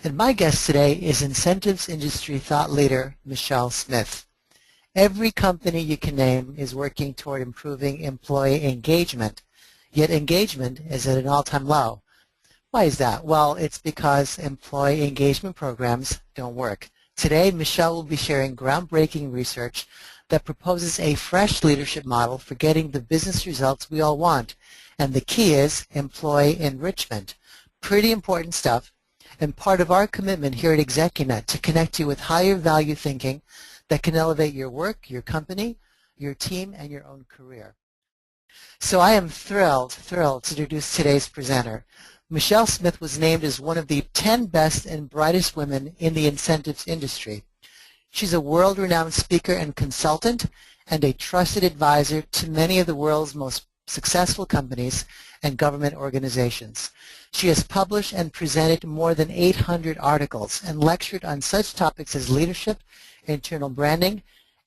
And my guest today is incentives industry thought leader Michelle Smith. Every company you can name is working toward improving employee engagement, yet engagement is at an all-time low. Why is that? Well, it's because employee engagement programs don't work. Today, Michelle will be sharing groundbreaking research that proposes a fresh leadership model for getting the business results we all want. And the key is employee enrichment. Pretty important stuff, and part of our commitment here at ExecuNet to connect you with higher value thinking that can elevate your work, your company, your team, and your own career. So I am thrilled to introduce today's presenter. Michelle Smith was named as one of the 10 best and brightest women in the incentives industry. She's a world-renowned speaker and consultant and a trusted advisor to many of the world's most successful companies and government organizations. She has published and presented more than 800 articles and lectured on such topics as leadership, internal branding,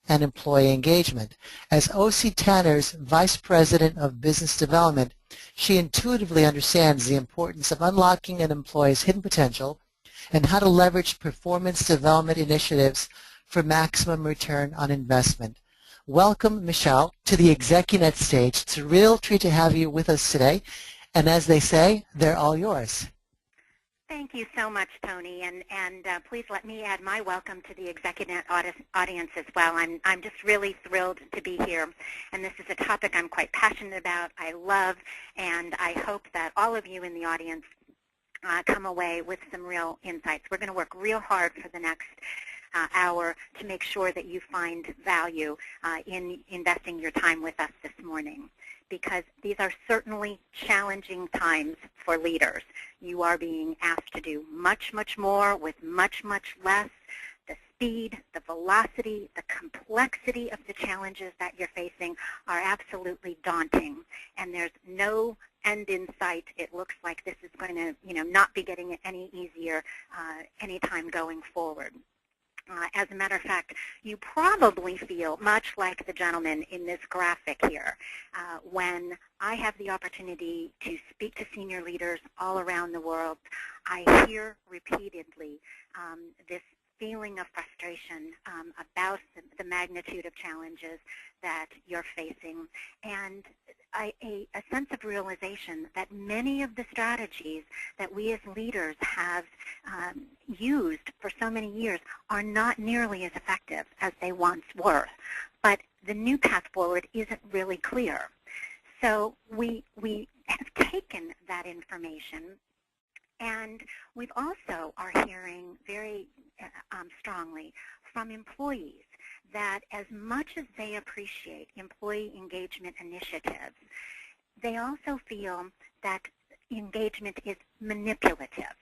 and employee engagement. As O.C. Tanner's Vice President of Business Development, she intuitively understands the importance of unlocking an employee's hidden potential and how to leverage performance development initiatives for maximum return on investment. Welcome, Michelle, to the ExecuNet stage. It's a real treat to have you with us today. And as they say, they're all yours. Thank you so much, Tony, and please let me add my welcome to the ExecuNet audience as well. I'm just really thrilled to be here, and this is a topic I'm quite passionate about, I love, and I hope that all of you in the audience come away with some real insights. We're going to work real hard for the next hour to make sure that you find value in investing your time with us this morning, because these are certainly challenging times for leaders. You are being asked to do much, much more with much, much less. The speed, the velocity, the complexity of the challenges that you're facing are absolutely daunting, and there's no end in sight. It looks like this is going to, not be getting any easier anytime going forward. As a matter of fact, you probably feel much like the gentleman in this graphic here. When I have the opportunity to speak to senior leaders all around the world, I hear repeatedly this feeling of frustration about the magnitude of challenges that you're facing, and a sense of realization that many of the strategies that we as leaders have used for so many years are not nearly as effective as they once were. But the new path forward isn't really clear. So we have taken that information, and we've also are hearing very strongly from employees that as much as they appreciate employee engagement initiatives, they also feel that engagement is manipulative.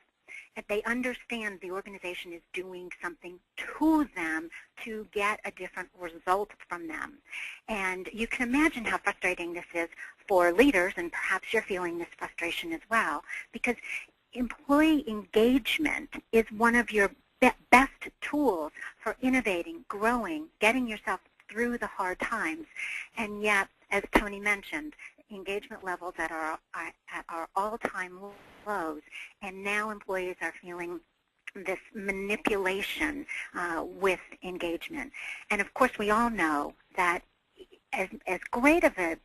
That they understand the organization is doing something to them to get a different result from them. And you can imagine how frustrating this is for leaders, and perhaps you're feeling this frustration as well, because employee engagement is one of your best tools for innovating, growing, getting yourself through the hard times. And yet, as Tony mentioned, engagement levels at our all-time lows, and now employees are feeling this manipulation with engagement. And of course, we all know that as great of an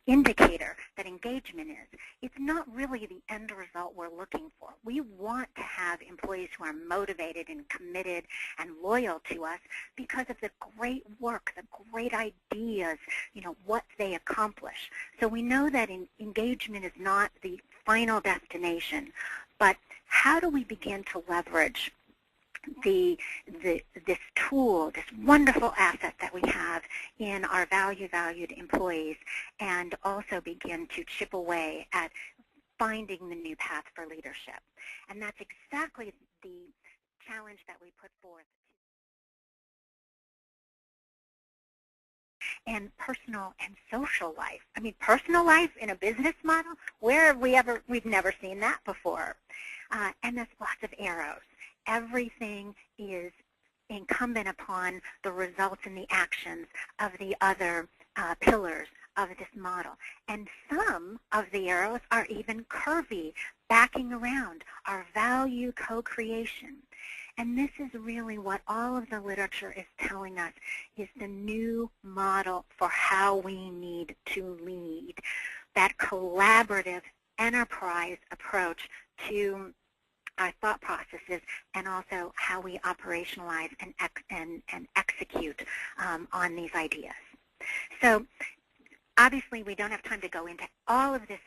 indicator that engagement is, it's not really the end result we're looking for. We want to have employees who are motivated and committed and loyal to us because of the great work, the great ideas, what they accomplish. So we know that engagement is not the final destination, but how do we begin to leverage this tool, this wonderful asset that we have in our valued employees, and also begin to chip away at finding the new path for leadership. And that's exactly the challenge that we put forth. And personal and social life. I mean, personal life in a business model, where have we've never seen that before. And there's lots of arrows. Everything is incumbent upon the results and the actions of the other pillars of this model. And some of the arrows are even curvy, backing around, our value co-creation. And this is really what all of the literature is telling us is the new model for how we need to lead. That collaborative enterprise approach to our thought processes and also how we operationalize and execute on these ideas. So obviously, we don't have time to go into all of this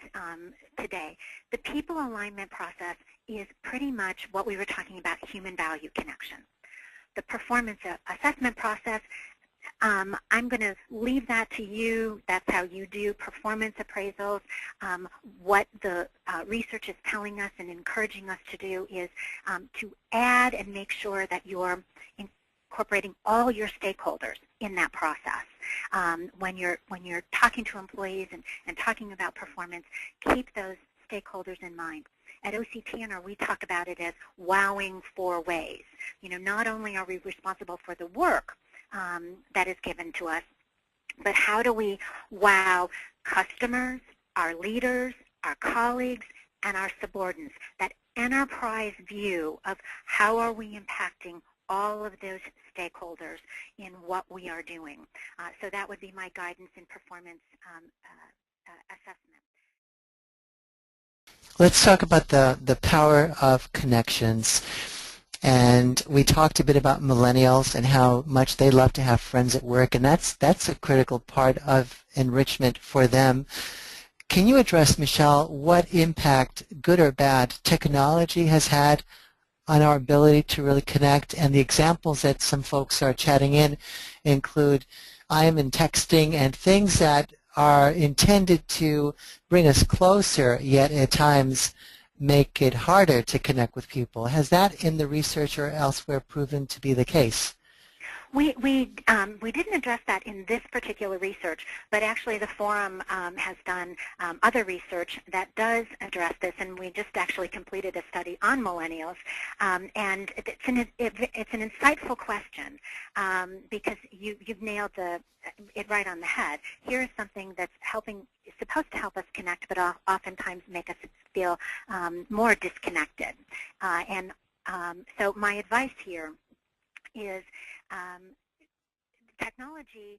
today. The people alignment process is pretty much what we were talking about, human value connection. The performance assessment process, I'm going to leave that to you. That's how you do performance appraisals. What the research is telling us and encouraging us to do is to add and make sure that you're incorporating all your stakeholders in that process. When you're talking to employees and talking about performance, keep those stakeholders in mind. At OCTNR, we talk about it as wowing 4 ways. You know, not only are we responsible for the work that is given to us, but how do we wow customers, our leaders, our colleagues, and our subordinates? That enterprise view of how are we impacting all of those stakeholders in what we are doing. So that would be my guidance in performance assessment. Let's talk about the power of connections. And we talked a bit about millennials and how much they love to have friends at work, and that's a critical part of enrichment for them. Can you address, Michelle, what impact, good or bad, technology has had on our ability to really connect? And the examples that some folks are chatting in include IM and texting and things that are intended to bring us closer, yet at times make it harder to connect with people. Has that in the research or elsewhere proven to be the case? We didn't address that in this particular research, but actually the forum has done other research that does address this, and we just actually completed a study on millennials. And it's an insightful question because you've nailed it right on the head. Here is something that's supposed to help us connect, but oftentimes make us feel more disconnected. So my advice here is technology